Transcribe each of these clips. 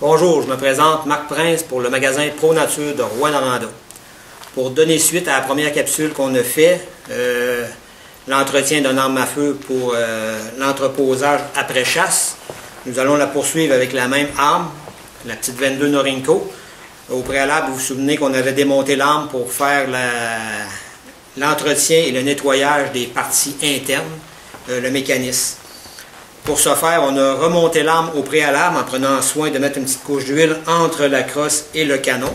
Bonjour, je me présente Marc Prince pour le magasin Pro Nature de Rouyn-Noranda. Pour donner suite à la première capsule qu'on a fait, l'entretien d'un arme à feu pour l'entreposage après chasse, nous allons la poursuivre avec la même arme, la petite 22 Norinco. Au préalable, vous vous souvenez qu'on avait démonté l'arme pour faire l'entretien et le nettoyage des parties internes, le mécanisme. Pour ce faire, on a remonté l'arme au préalable en prenant soin de mettre une petite couche d'huile entre la crosse et le canon.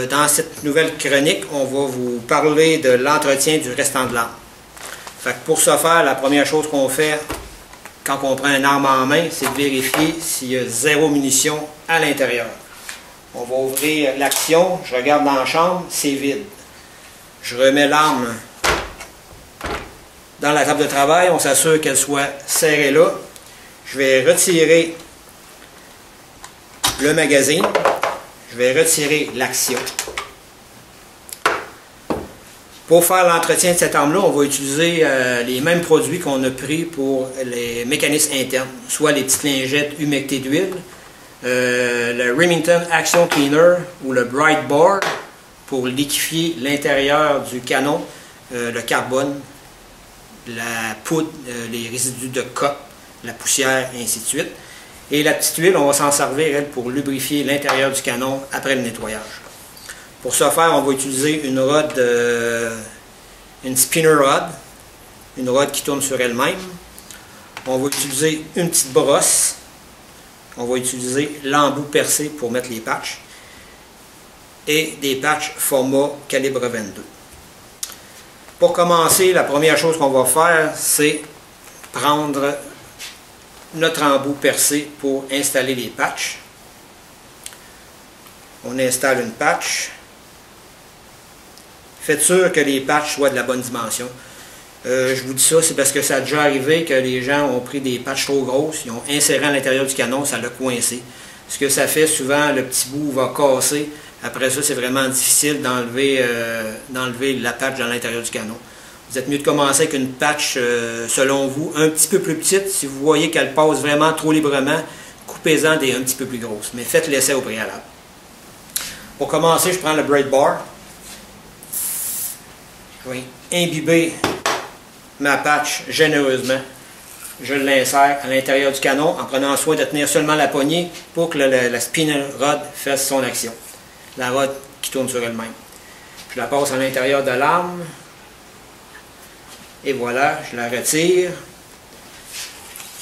Dans cette nouvelle chronique, on va vous parler de l'entretien du restant de l'arme. Pour ce faire, la première chose qu'on fait quand on prend une arme en main, c'est de vérifier s'il y a zéro munition à l'intérieur. On va ouvrir l'action, je regarde dans la chambre, c'est vide. Je remets l'arme dans la table de travail, on s'assure qu'elle soit serrée là. Je vais retirer le magazine. Je vais retirer l'action. Pour faire l'entretien de cette arme-là, on va utiliser les mêmes produits qu'on a pris pour les mécanismes internes, soit les petites lingettes humectées d'huile, le Remington Action Cleaner ou le Bright Board pour liquéfier l'intérieur du canon, le carbone, la poudre, les résidus de coque, la poussière, et ainsi de suite. Et la petite huile, on va s'en servir, elle, pour lubrifier l'intérieur du canon après le nettoyage. Pour ce faire, on va utiliser une rod, une spinner rod, une rod qui tourne sur elle-même. On va utiliser une petite brosse. On va utiliser l'embout percé pour mettre les patchs. Et des patchs format calibre 22. Pour commencer, la première chose qu'on va faire, c'est prendre notre embout percé pour installer les patchs. On installe une patch. Faites sûr que les patchs soient de la bonne dimension. Je vous dis ça, c'est parce que ça a déjà arrivé que les gens ont pris des patchs trop grosses, ils ont inséré à l'intérieur du canon, ça l'a coincé. Ce que ça fait, souvent, le petit bout va casser. Après ça, c'est vraiment difficile d'enlever la patch dans l'intérieur du canon. Vous êtes mieux de commencer avec une patch, selon vous, un petit peu plus petite. Si vous voyez qu'elle passe vraiment trop librement, coupez-en des un petit peu plus grosses. Mais faites l'essai au préalable. Pour commencer, je prends le braid bar. Je vais imbiber ma patch généreusement. Je l'insère à l'intérieur du canon en prenant soin de tenir seulement la poignée pour que la spinner rod fasse son action. La rod qui tourne sur elle-même. Je la passe à l'intérieur de l'arme. Et voilà, je la retire.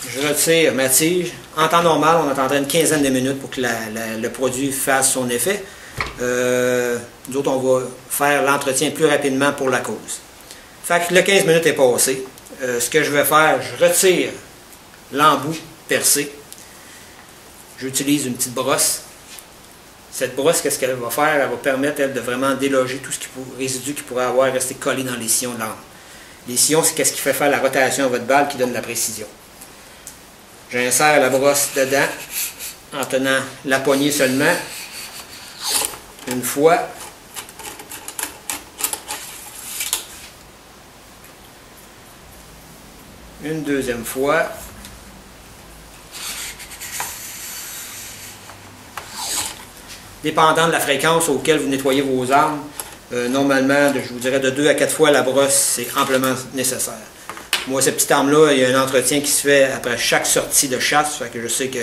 Je retire ma tige. En temps normal, on attendrait une quinzaine de minutes pour que le produit fasse son effet. Nous autres, on va faire l'entretien plus rapidement pour la cause. Fait que le 15 minutes est passé. Ce que je vais faire, je retire l'embout percé. J'utilise une petite brosse. Cette brosse, qu'est-ce qu'elle va faire? Elle va permettre, elle, de vraiment déloger tout ce résidu qui pourrait avoir resté collé dans les sillons de l'arme. Les sillons, c'est qu'est-ce qui fait faire la rotation à votre balle qui donne la précision. J'insère la brosse dedans en tenant la poignée seulement. Une fois. Une deuxième fois. Dépendant de la fréquence auquel vous nettoyez vos armes, normalement, je vous dirais de 2 à 4 fois la brosse, c'est amplement nécessaire. Moi, cette petite arme-là, il y a un entretien qui se fait après chaque sortie de chasse, fait que je sais que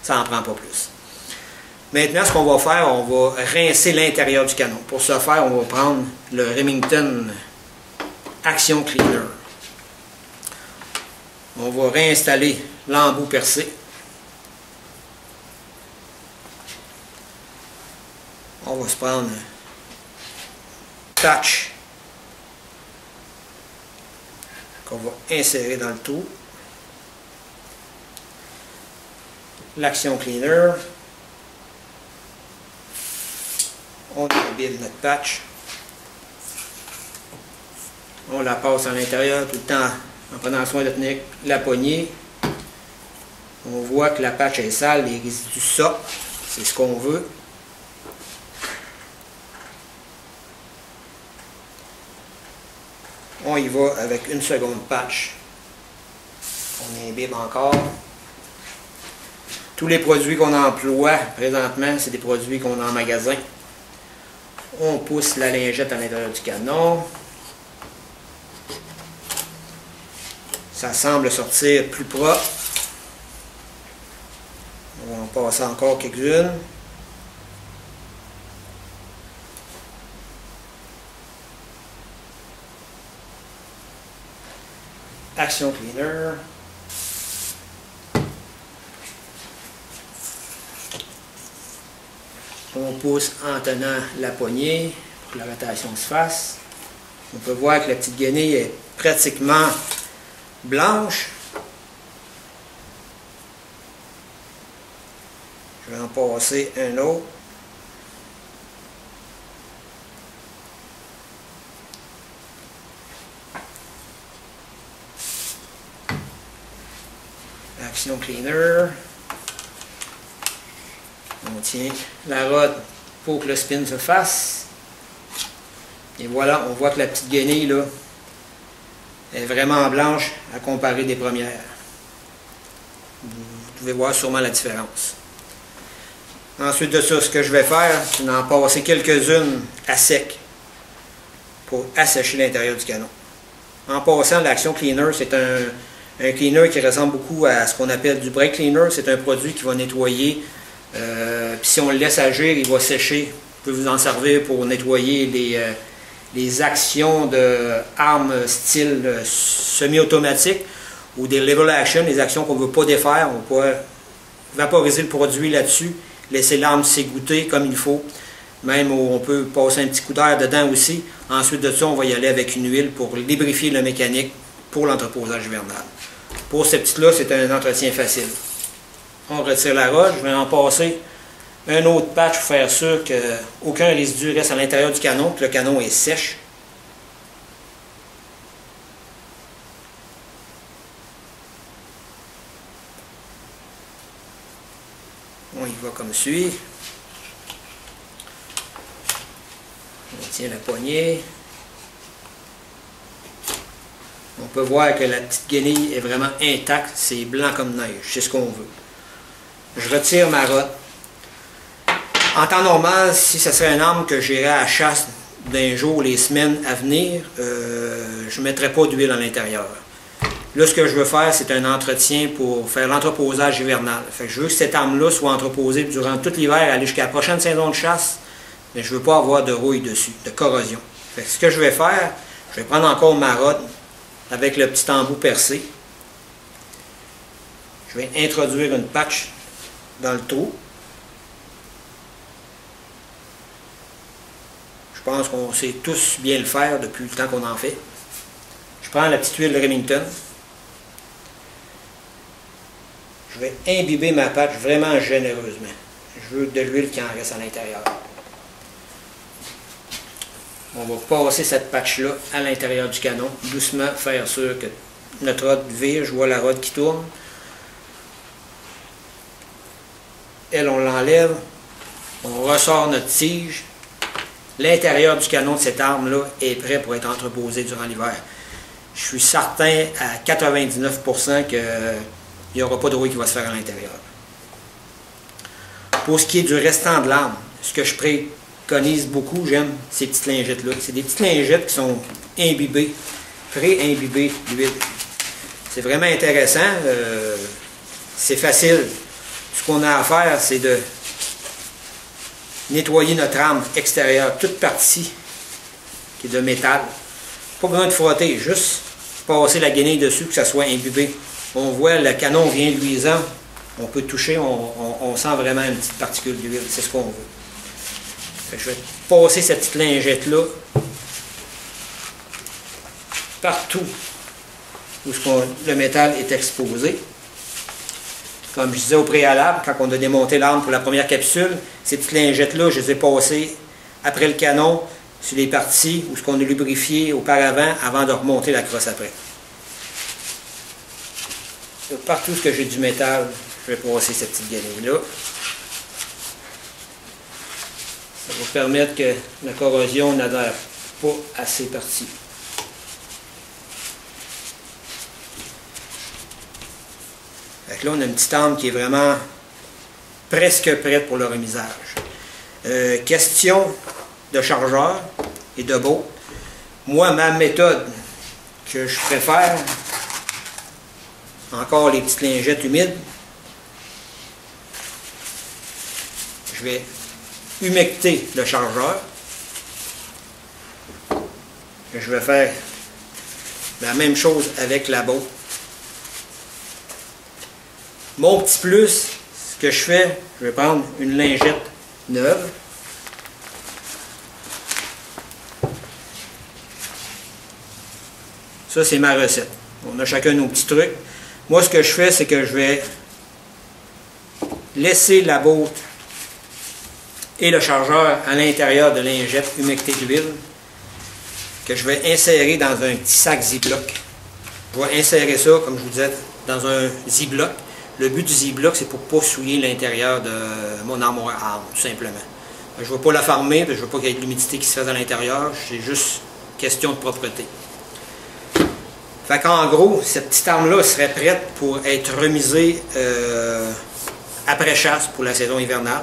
ça n'en prend pas plus. Maintenant, ce qu'on va faire, on va rincer l'intérieur du canon. Pour ce faire, on va prendre le Remington Action Cleaner. On va réinstaller l'embout percé. On va se prendre un patch qu'on va insérer dans le trou. L'Action Cleaner. On imbibe notre patch. On la passe à l'intérieur tout le temps en prenant soin de tenir la poignée. On voit que la patch est sale, les résidus sortent. C'est ce qu'on veut. On y va avec une seconde patch. On imbibe encore. Tous les produits qu'on emploie présentement, c'est des produits qu'on a en magasin. On pousse la lingette à l'intérieur du canon. Ça semble sortir plus propre. On va en passer encore quelques-unes. Action Cleaner. On pousse en tenant la poignée pour que la rotation se fasse. On peut voir que la petite guenille est pratiquement blanche. Je vais en passer un autre. Action Cleaner. On tient la rod pour que le spin se fasse. Et voilà, on voit que la petite guenille là est vraiment blanche à comparer des premières. Vous pouvez voir sûrement la différence. Ensuite de ça, ce que je vais faire, c'est d'en passer quelques-unes à sec pour assécher l'intérieur du canon. En passant, l'Action Cleaner, c'est un cleaner qui ressemble beaucoup à ce qu'on appelle du brake cleaner. C'est un produit qui va nettoyer. Puis si on le laisse agir, il va sécher. Vous pouvez vous en servir pour nettoyer les actions d'armes style semi-automatique ou des level action, les actions qu'on ne veut pas défaire. On peut vaporiser le produit là-dessus, laisser l'arme s'égoutter comme il faut. Même on peut passer un petit coup d'air dedans aussi. Ensuite de ça, on va y aller avec une huile pour lubrifier le mécanique pour l'entreposage hivernal. Pour ce petit-là, c'est un entretien facile. On retire la rod, je vais en passer un autre patch pour faire sûr qu'aucun résidu reste à l'intérieur du canon, que le canon est sèche. On y va comme suit. On tient la poignée. On peut voir que la petite guenille est vraiment intacte, c'est blanc comme neige, c'est ce qu'on veut. Je retire ma rod. En temps normal, si ce serait une arme que j'irais à la chasse d'un jour, les semaines à venir, je ne mettrais pas d'huile à l'intérieur. Là, ce que je veux faire, c'est un entretien pour faire l'entreposage hivernal. Fait que je veux que cette arme-là soit entreposée durant tout l'hiver, aller jusqu'à la prochaine saison de chasse, mais je ne veux pas avoir de rouille dessus, de corrosion. Fait que ce que je vais faire, je vais prendre encore ma rod avec le petit embout percé. Je vais introduire une patch dans le trou. Je pense qu'on sait tous bien le faire depuis le temps qu'on en fait. Je prends la petite huile de Remington. Je vais imbiber ma patch vraiment généreusement. Je veux de l'huile qui en reste à l'intérieur. On va passer cette patch-là à l'intérieur du canon, doucement, faire sûr que notre rod vire. Je vois la rod qui tourne. Elle, on l'enlève. On ressort notre tige. L'intérieur du canon de cette arme-là est prêt pour être entreposé durant l'hiver. Je suis certain à 99% qu'il n'y aura pas de rouille qui va se faire à l'intérieur. Pour ce qui est du restant de l'arme, ce que je préconise beaucoup, j'aime ces petites lingettes-là. C'est des petites lingettes qui sont imbibées, pré-imbibées d'huile. C'est vraiment intéressant. C'est facile. Ce qu'on a à faire, c'est de nettoyer notre arme extérieure, toute partie qui est de métal. Pas besoin de frotter, juste passer la guenille dessus, que ça soit imbibé. On voit le canon vient luisant, on peut toucher, on sent vraiment une petite particule d'huile, c'est ce qu'on veut. Je vais passer cette petite lingette-là partout où le métal est exposé. Comme je disais au préalable, quand on a démonté l'arme pour la première capsule, ces petites lingettes-là, je les ai passées après le canon sur les parties où ce qu'on a lubrifié auparavant avant de remonter la crosse après. Partout où j'ai du métal, je vais passer cette petite guenille-là. Ça va permettre que la corrosion n'adhère pas à ces parties. Fait que là, on a une petite arme qui est vraiment presque prête pour le remisage. Question de chargeur et de bolt. Moi, ma méthode que je préfère, encore les petites lingettes humides, je vais humecter le chargeur. Je vais faire la même chose avec la botte. Mon petit plus, ce que je fais, je vais prendre une lingette neuve. Ça, c'est ma recette. On a chacun nos petits trucs. Moi, ce que je fais, c'est que je vais laisser la botte et le chargeur à l'intérieur de lingette humectée d'huile que je vais insérer dans un petit sac Ziploc. Je vais insérer ça, comme je vous disais, dans un Ziploc. Le but du Ziploc, c'est pour ne pas souiller l'intérieur de mon armoire à armes, tout simplement. Je ne veux pas la fermer, je ne veux pas qu'il y ait de l'humidité qui se fasse à l'intérieur. C'est juste question de propreté. Fait qu'en gros, cette petite arme-là serait prête pour être remisée après chasse pour la saison hivernale.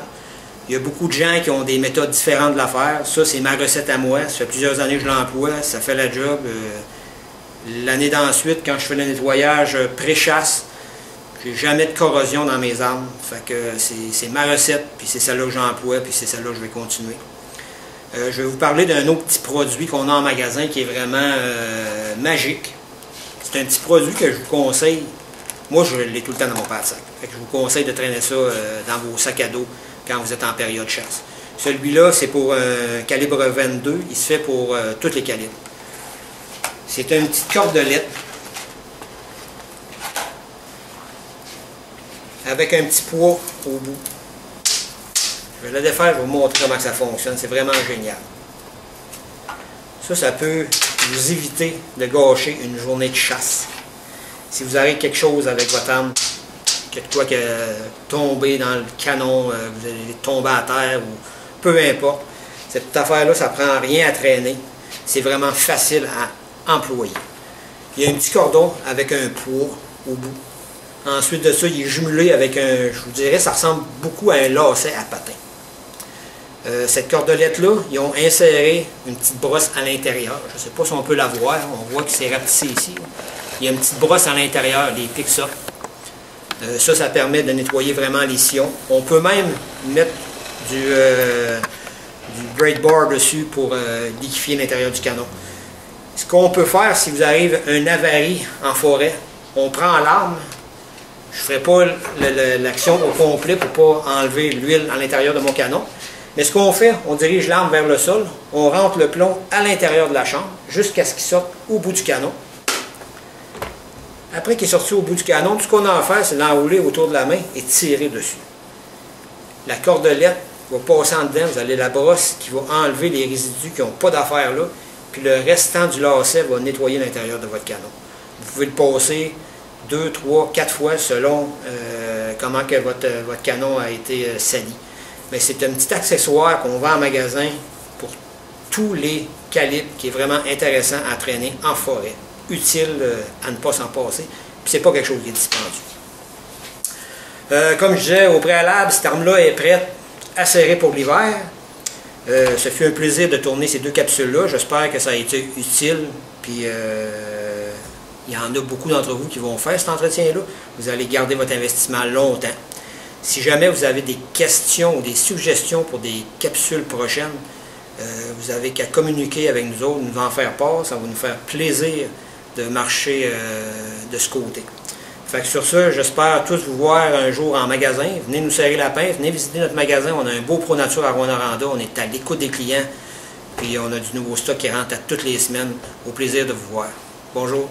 Il y a beaucoup de gens qui ont des méthodes différentes de la faire. Ça, c'est ma recette à moi. Ça fait plusieurs années que je l'emploie. Ça fait la job. L'année d'ensuite, quand je fais le nettoyage pré-chasse, j'ai jamais de corrosion dans mes armes. Fait que c'est ma recette, puis c'est celle-là que j'emploie, puis c'est celle-là que je vais continuer. Je vais vous parler d'un autre petit produit qu'on a en magasin qui est vraiment magique. C'est un petit produit que je vous conseille. Moi, je l'ai tout le temps dans mon pack-sac. Fait que je vous conseille de traîner ça dans vos sacs à dos quand vous êtes en période chasse. Celui-là, c'est pour un calibre 22. Il se fait pour tous les calibres. C'est une petite cordelette avec un petit poids au bout. Je vais la défaire, je vais vous montrer comment ça fonctionne. C'est vraiment génial. Ça peut vous éviter de gâcher une journée de chasse. Si vous avez quelque chose avec votre arme, quelque chose qui est tombé dans le canon, vous allez tomber à terre, ou peu importe, cette petite affaire-là, ça ne prend rien à traîner. C'est vraiment facile à employer. Il y a un petit cordon avec un poids au bout. Ensuite de ça, il est jumelé avec un, je vous dirais, ça ressemble beaucoup à un lacet à patin. Cette cordelette-là, ils ont inséré une petite brosse à l'intérieur. Je ne sais pas si on peut la voir. On voit que c'est rapetissé ici. Il y a une petite brosse à l'intérieur, les pics ça. Ça permet de nettoyer vraiment les sillons. On peut même mettre du braid bar dessus pour liquifier l'intérieur du canon. Ce qu'on peut faire, si vous arrive un avarie en forêt, on prend l'arme. Je ne ferai pas l'action au complet pour ne pas enlever l'huile à l'intérieur de mon canon. Mais ce qu'on fait, on dirige l'arme vers le sol, on rentre le plomb à l'intérieur de la chambre jusqu'à ce qu'il sorte au bout du canon. Après qu'il est sorti au bout du canon, tout ce qu'on a à faire, c'est l'enrouler autour de la main et tirer dessus. La cordelette va passer en dedans, vous avez la brosse qui va enlever les résidus qui n'ont pas d'affaires là, puis le restant du lacet va nettoyer l'intérieur de votre canon. Vous pouvez le passer 2, 3, 4 fois selon comment que votre canon a été sali. Mais c'est un petit accessoire qu'on vend en magasin pour tous les calibres qui est vraiment intéressant à traîner en forêt. Utile à ne pas s'en passer. Puis c'est pas quelque chose qui est dispendieux. Comme je disais au préalable, cette arme-là est prête à serrer pour l'hiver. Ce fut un plaisir de tourner ces deux capsules-là. J'espère que ça a été utile. Puis il y en a beaucoup d'entre vous qui vont faire cet entretien-là. Vous allez garder votre investissement longtemps. Si jamais vous avez des questions ou des suggestions pour des capsules prochaines, vous n'avez qu'à communiquer avec nous autres, nous en faire part. Ça va nous faire plaisir de marcher de ce côté. Fait que sur ça, j'espère tous vous voir un jour en magasin. Venez nous serrer la pince, venez visiter notre magasin. On a un beau Pro Nature à Rouyn-Noranda. On est à l'écoute des clients. Puis on a du nouveau stock qui rentre à toutes les semaines. Au plaisir de vous voir. Bonjour.